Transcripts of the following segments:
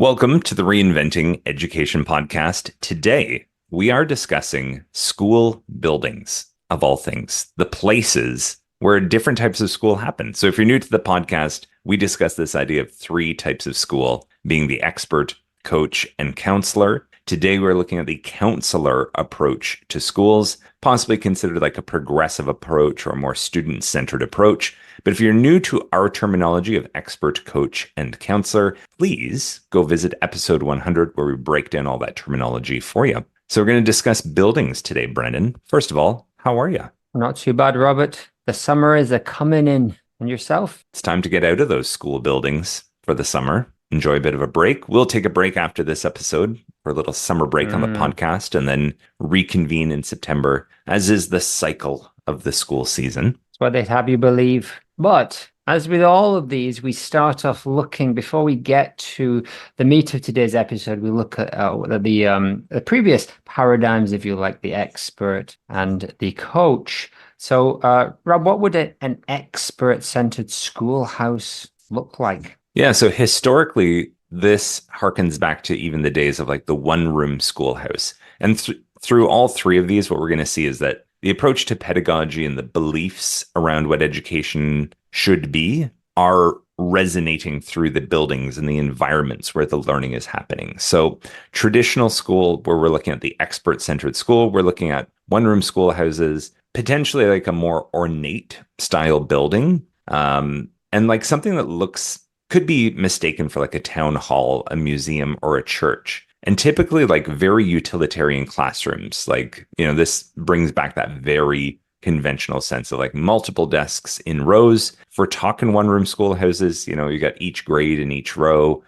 Welcome to the Reinventing Education podcast. Today, we are discussing school buildings, of all things, the places where different types of school happen. So if you're new to the podcast, we discuss this idea of three types of school, being the expert, coach, and counselor. Today, we're looking at the counselor approach to schools, possibly considered like a progressive approach or a more student-centered approach. But if you're new to our terminology of expert, coach, and counselor, please go visit episode 100 where we break down all that terminology for you. So we're going to discuss buildings today, Brendan. First of all, how are you? Not too bad, Robert. The summer is coming in. And yourself? It's time to get out of those school buildings for the summer. Enjoy a bit of a break. We'll take a break after this episode for a little summer break on the podcast and then reconvene in September, as is the cycle of the school season. That's what they'd have you believe. But as with all of these, we start off looking, before we get to the meat of today's episode, we look at the previous paradigms, if you like, the expert and the coach. So, Rob, what would an expert-centered schoolhouse look like? Yeah, so historically, this harkens back to even the days of like the one-room schoolhouse. And through all three of these, what we're going to see is that the approach to pedagogy and the beliefs around what education should be are resonating through the buildings and the environments where the learning is happening. So traditional school, where we're looking at the expert-centered school, we're looking at one-room schoolhouses, potentially like a more ornate style building, and like something that could be mistaken for like a town hall, a museum, or a church. And typically like very utilitarian classrooms. Like, this brings back that very conventional sense of like multiple desks in rows. If we're talking one-room schoolhouses, you got each grade in each row,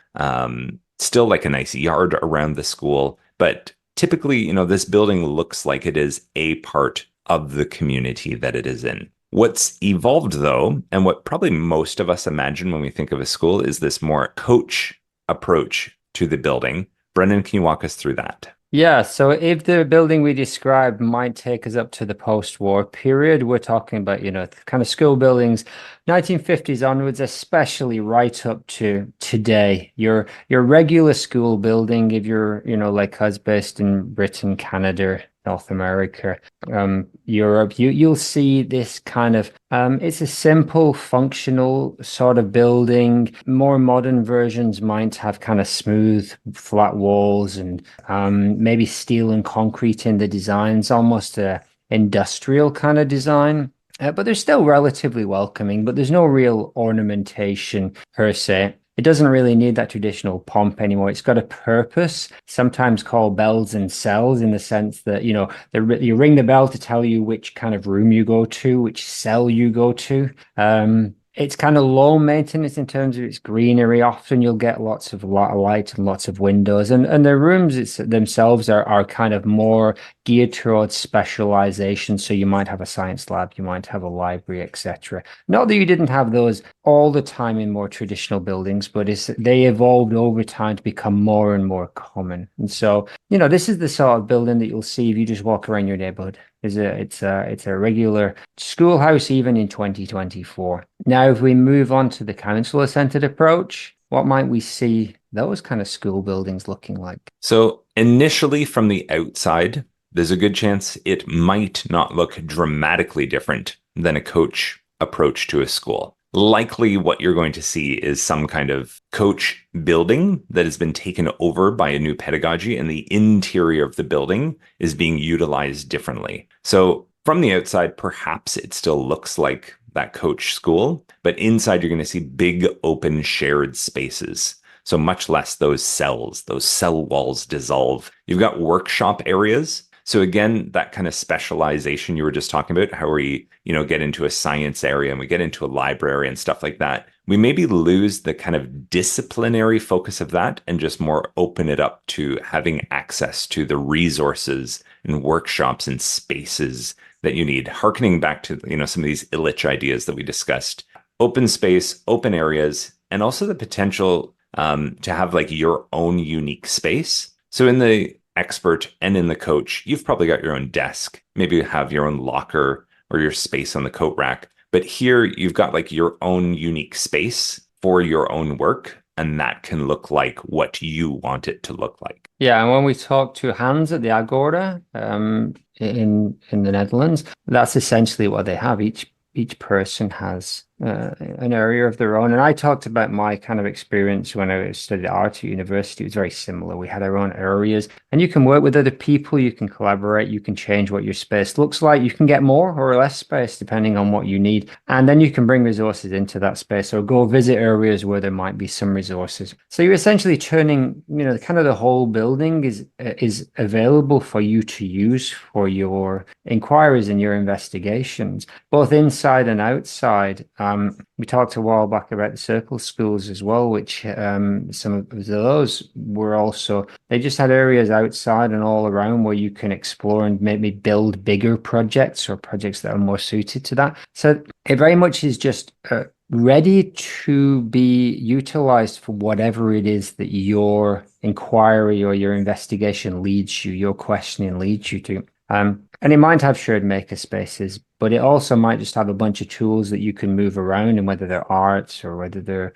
still like a nice yard around the school. But typically, this building looks like it is a part of the community that it is in. What's evolved, though, and what probably most of us imagine when we think of a school, is this more coach approach to the building. Brendan, can you walk us through that? Yeah, so if the building we described might take us up to the post-war period, we're talking about, kind of school buildings, 1950s onwards, especially right up to today. Your regular school building, if you're, like us, based in Britain, Canada, North America, Europe, you'll see this kind of, it's a simple, functional sort of building. More modern versions might have kind of smooth, flat walls and maybe steel and concrete in the designs, almost a industrial kind of design. But they're still relatively welcoming, but there's no real ornamentation per se. It doesn't really need that traditional pomp anymore. It's got a purpose, sometimes called bells and cells, in the sense that, you ring the bell to tell you which kind of room you go to, which cell you go to. It's kind of low maintenance in terms of its greenery. Often you'll get lots of light and lots of windows, and the rooms themselves are kind of more geared towards specialization. So you might have a science lab, you might have a library, etc. Not that you didn't have those all the time in more traditional buildings, but they evolved over time to become more and more common. And so, this is the sort of building that you'll see if you just walk around your neighborhood. It's a regular schoolhouse even in 2024. Now, if we move on to the counselor-centered approach, what might we see those kind of school buildings looking like? So initially from the outside, there's a good chance it might not look dramatically different than a coach approach to a school. Likely what you're going to see is some kind of coach building that has been taken over by a new pedagogy, and the interior of the building is being utilized differently. So from the outside, perhaps it still looks like that coach school, but inside you're going to see big open shared spaces. So much less those cells, those cell walls dissolve. You've got workshop areas. So again, that kind of specialization you were just talking about, how we, get into a science area and we get into a library and stuff like that. We maybe lose the kind of disciplinary focus of that and just more open it up to having access to the resources and workshops and spaces that you need. Harkening back to, some of these Illich ideas that we discussed. Open space, open areas, and also the potential to have like your own unique space. So in the expert and in the coach, you've probably got your own desk. Maybe you have your own locker or your space on the coat rack. But here you've got like your own unique space for your own work. and that can look like what you want it to look like. Yeah, and when we talk to Hans at the Agora, in the Netherlands, that's essentially what they have. Each person has an area of their own. And I talked about my kind of experience when I studied art at university. It was very similar. We had our own areas, and you can work with other people, you can collaborate, you can change what your space looks like. You can get more or less space depending on what you need. And then you can bring resources into that space or go visit areas where there might be some resources. So you're essentially turning, kind of the whole building is available for you to use for your inquiries and your investigations, both inside and outside. We talked a while back about the circle schools as well, which some of those were also, they just had areas outside and all around where you can explore and maybe build bigger projects or projects that are more suited to that. So it very much is just ready to be utilized for whatever it is that your inquiry or your investigation leads you, your questioning leads you to. And it might have shared maker spaces, but it also might just have a bunch of tools that you can move around, and whether they're arts or whether they're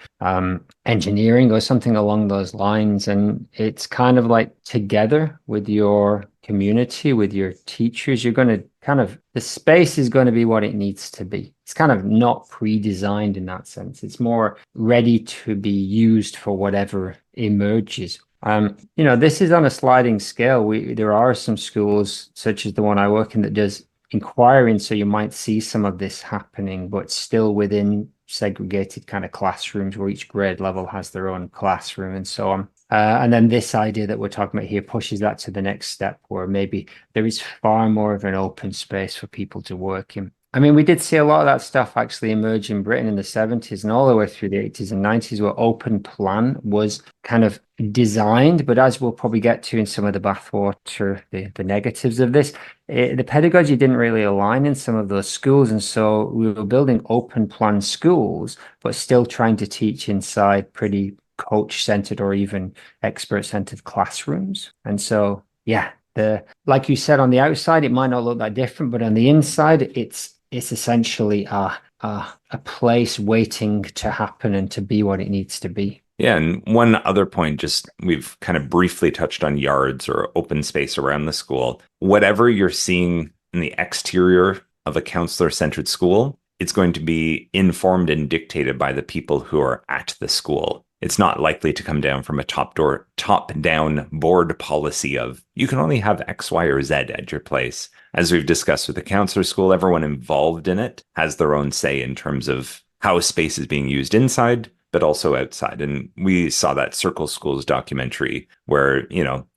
engineering or something along those lines. And it's kind of like together with your community, with your teachers, you're going to the space is going to be what it needs to be. It's kind of not pre-designed in that sense. It's more ready to be used for whatever emerges. This is on a sliding scale. There are some schools, such as the one I work in, that does inquiring, so you might see some of this happening, but still within segregated kind of classrooms where each grade level has their own classroom and so on. And then this idea that we're talking about here pushes that to the next step, where maybe there is far more of an open space for people to work in. I mean, we did see a lot of that stuff actually emerge in Britain in the 70s and all the way through the 80s and 90s, where open plan was kind of designed. But as we'll probably get to in some of the bathwater, the negatives of this, the pedagogy didn't really align in some of those schools. And so we were building open plan schools, but still trying to teach inside pretty coach-centered or even expert-centered classrooms. And so, yeah, like you said, on the outside, it might not look that different, but on the inside, it's essentially a place waiting to happen and to be what it needs to be. Yeah, and one other point, just we've kind of briefly touched on yards or open space around the school. Whatever you're seeing in the exterior of a counselor-centered school, it's going to be informed and dictated by the people who are at the school. It's not likely to come down from a top-down board policy of you can only have X, Y, or Z at your place. As we've discussed with the counselor school, everyone involved in it has their own say in terms of how space is being used inside, but also outside. And we saw that Circle Schools documentary where,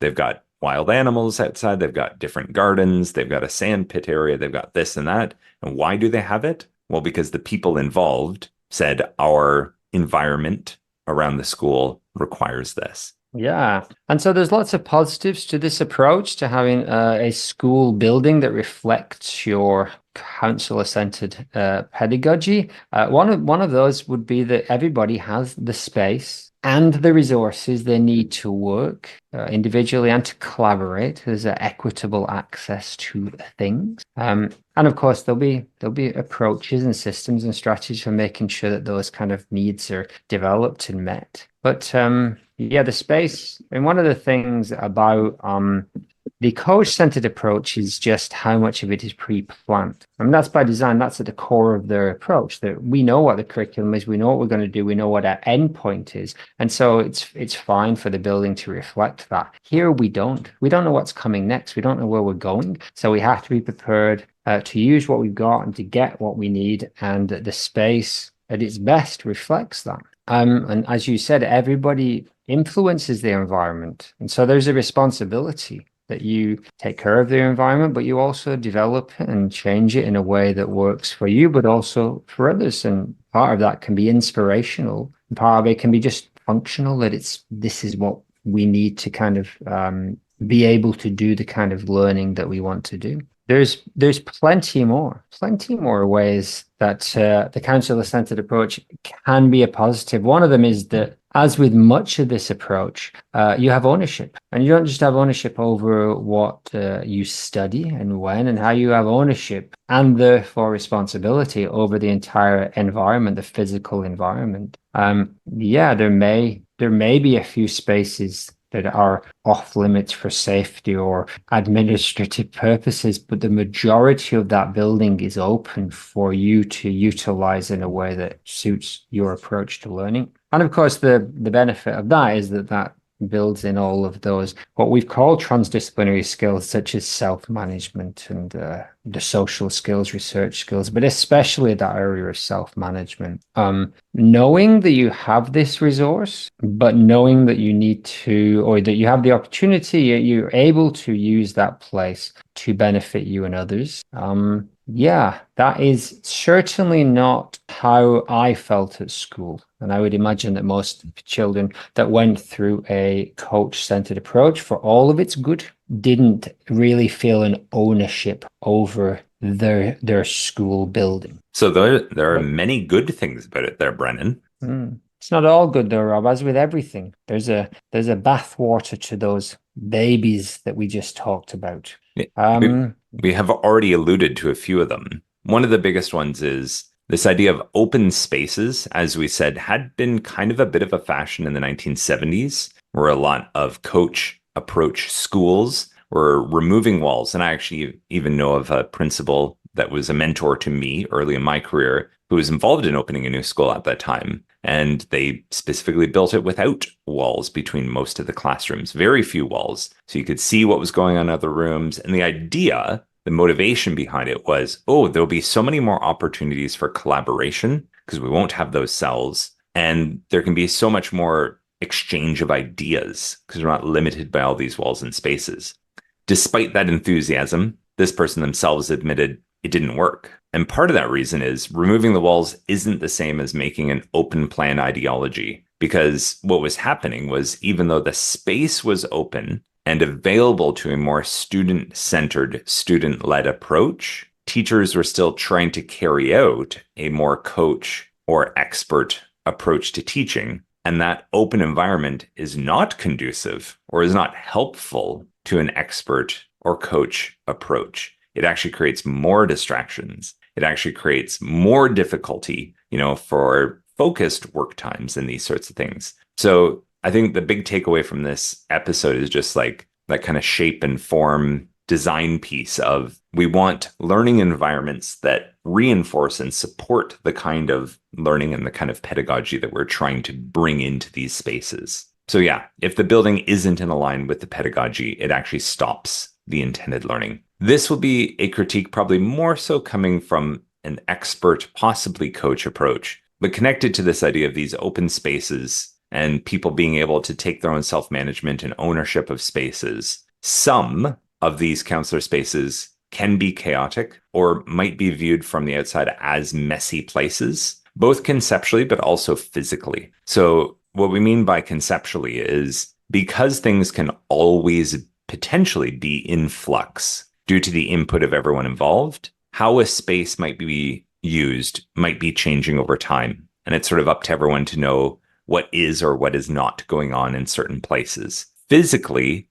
they've got wild animals outside, they've got different gardens, they've got a sand pit area, they've got this and that. And why do they have it? Well, because the people involved said our environment around the school requires this. Yeah. And so there's lots of positives to this approach to having a school building that reflects your counselor-centered pedagogy. One of those would be that everybody has the space and the resources they need to work individually and to collaborate. There's equitable access to things. And of course, there'll be approaches and systems and strategies for making sure that those kind of needs are developed and met. But yeah, the space, and one of the things about the coach-centered approach is just how much of it is pre-planned. I mean, that's by design. That's at the core of their approach, that we know what the curriculum is, we know what we're going to do, we know what our end point is. And so it's fine for the building to reflect that. Here, we don't. We don't know what's coming next. We don't know where we're going. So we have to be prepared to use what we've got and to get what we need. And the space at its best reflects that. And as you said, everybody influences their environment. And so there's a responsibility that you take care of their environment, but you also develop it and change it in a way that works for you, but also for others. And part of that can be inspirational. And part of it can be just functional, that this is what we need to kind of be able to do the kind of learning that we want to do. There's plenty more ways that the counselor-centered approach can be a positive. One of them is that as with much of this approach, you have ownership. And you don't just have ownership over what you study and when and how. You have ownership and therefore responsibility over the entire environment, the physical environment. Yeah, there may be a few spaces that are off limits for safety or administrative purposes, but the majority of that building is open for you to utilize in a way that suits your approach to learning. And of course, the benefit of that is that builds in all of those what we've called transdisciplinary skills, such as self-management and the social skills, research skills, but especially that area of self-management. Knowing that you have this resource, but knowing that you need to, or that you have the opportunity, you're able to use that place to benefit you and others. Yeah, that is certainly not how I felt at school. And I would imagine that most children that went through a coach-centered approach, for all of its good, didn't really feel an ownership over their school building. So there are many good things about it there, Brennan. It's not all good though, Rob. As with everything, there's a bathwater to those babies that we just talked about. We have already alluded to a few of them. One of the biggest ones is this idea of open spaces, as we said, had been kind of a bit of a fashion in the 1970s, where a lot of coach approach schools were removing walls. And I actually even know of a principal that was a mentor to me early in my career who was involved in opening a new school at that time. And they specifically built it without walls between most of the classrooms, very few walls. So you could see what was going on in other rooms. And the idea, the motivation behind it was, oh, there'll be so many more opportunities for collaboration because we won't have those cells. And there can be so much more exchange of ideas because we're not limited by all these walls and spaces. Despite that enthusiasm, this person themselves admitted it didn't work. And part of that reason is removing the walls isn't the same as making an open plan ideology, because what was happening was even though the space was open and available to a more student-centered, student-led approach, teachers were still trying to carry out a more coach or expert approach to teaching. And that open environment is not conducive or is not helpful to an expert or coach approach. It actually creates more distractions. It actually creates more difficulty, for focused work times and these sorts of things. So I think the big takeaway from this episode is just like that kind of shape and form design piece of we want learning environments that reinforce and support the kind of learning and the kind of pedagogy that we're trying to bring into these spaces. So yeah, if the building isn't in line with the pedagogy, it actually stops the intended learning. This will be a critique probably more so coming from an expert, possibly coach approach, but connected to this idea of these open spaces and people being able to take their own self-management and ownership of spaces. Some of these counselor spaces can be chaotic or might be viewed from the outside as messy places, both conceptually, but also physically. So what we mean by conceptually is because things can always potentially be in flux due to the input of everyone involved, how a space might be used might be changing over time. And it's sort of up to everyone to know what is or what is not going on in certain places. Physically,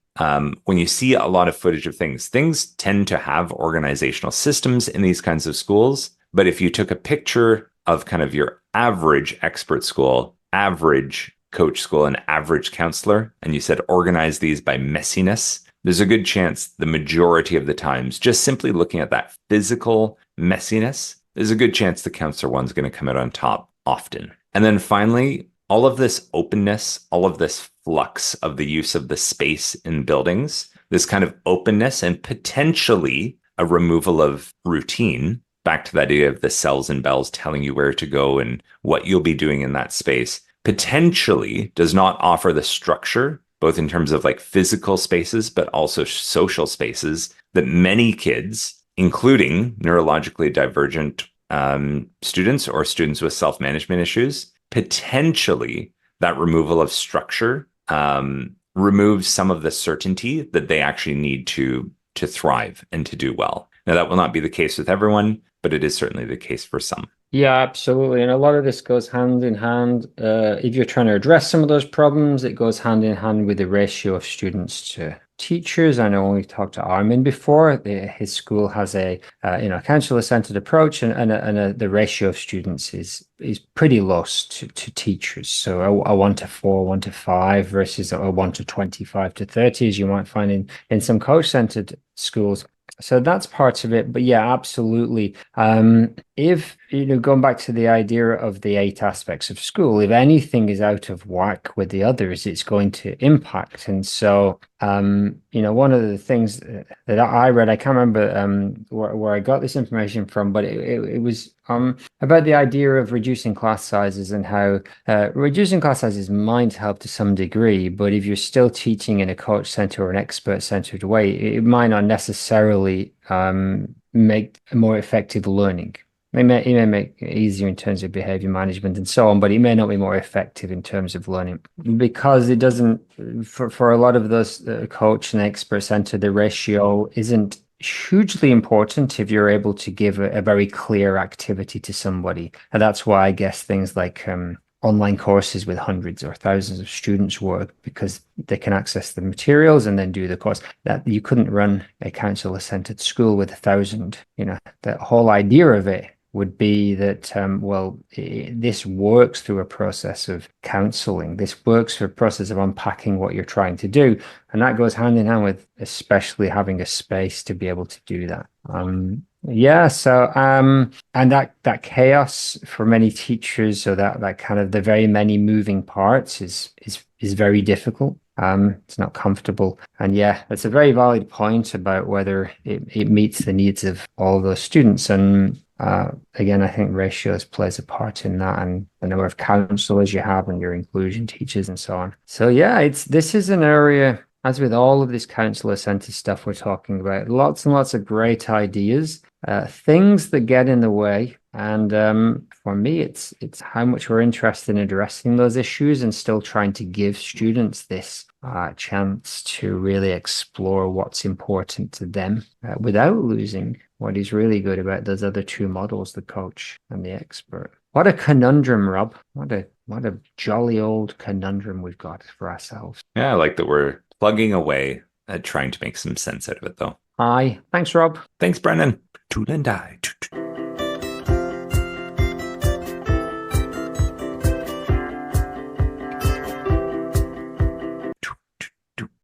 when you see a lot of footage of things tend to have organizational systems in these kinds of schools. But if you took a picture of kind of your average expert school, average coach school, and average counselor, and you said organize these by messiness, there's a good chance the majority of the times, just simply looking at that physical messiness, there's a good chance the counselor one's going to come out on top often. And then finally, all of this openness, all of this flux of the use of the space in buildings, this kind of openness and potentially a removal of routine, back to that idea of the cells and bells telling you where to go and what you'll be doing in that space, potentially does not offer the structure, both in terms of like physical spaces, but also social spaces that many kids, including neurologically divergent students or students with self-management issues, potentially that removal of structure removes some of the certainty that they actually need to thrive and to do well. Now, that will not be the case with everyone, but it is certainly the case for some. Yeah, absolutely. And a lot of this goes hand in hand. If you're trying to address some of those problems, it goes hand in hand with the ratio of students to teachers. I know when we talked to Armin before, his school has a counselor-centered approach, and the ratio of students is pretty low to teachers. So a 1 to 4, 1 to 5 versus a 1 to 25 to 30, as you might find in some coach-centered schools. So that's part of it. But yeah, absolutely. If, going back to the idea of the 8 aspects of school, if anything is out of whack with the others, it's going to impact. And so, one of the things that I read, I can't remember where I got this information from, but it was about the idea of reducing class sizes and how reducing class sizes might help to some degree, but if you're still teaching in a coach-centered or an expert-centered way, it might not necessarily make a more effective learning. It may make it easier in terms of behavior management and so on, but it may not be more effective in terms of learning because it doesn't, for a lot of those coach and expert center, the ratio isn't hugely important if you're able to give a very clear activity to somebody. And that's why I guess things like online courses with hundreds or thousands of students work because they can access the materials and then do the course. That you couldn't run a counselor-centered school with 1,000. The whole idea of it would be that, this works through a process of counseling. This works through a process of unpacking what you're trying to do. And that goes hand in hand with especially having a space to be able to do that. Yeah, so and that chaos for many teachers, so that kind of the very many moving parts is very difficult. It's not comfortable. And yeah, it's a very valid point about whether it meets the needs of all those students. And again, I think ratios plays a part in that, and the number of counselors you have and your inclusion teachers and so on. So yeah, this is an area, as with all of this counselor-centered stuff we're talking about, lots and lots of great ideas, things that get in the way. And for me, it's how much we're interested in addressing those issues and still trying to give students this chance to really explore what's important to them without losing what is really good about those other two models, the coach and the expert. What a conundrum, Rob. What a jolly old conundrum we've got for ourselves. Yeah, I like that we're plugging away at trying to make some sense out of it, though. Hi. Thanks, Rob. Thanks, Brennan. Tool and die.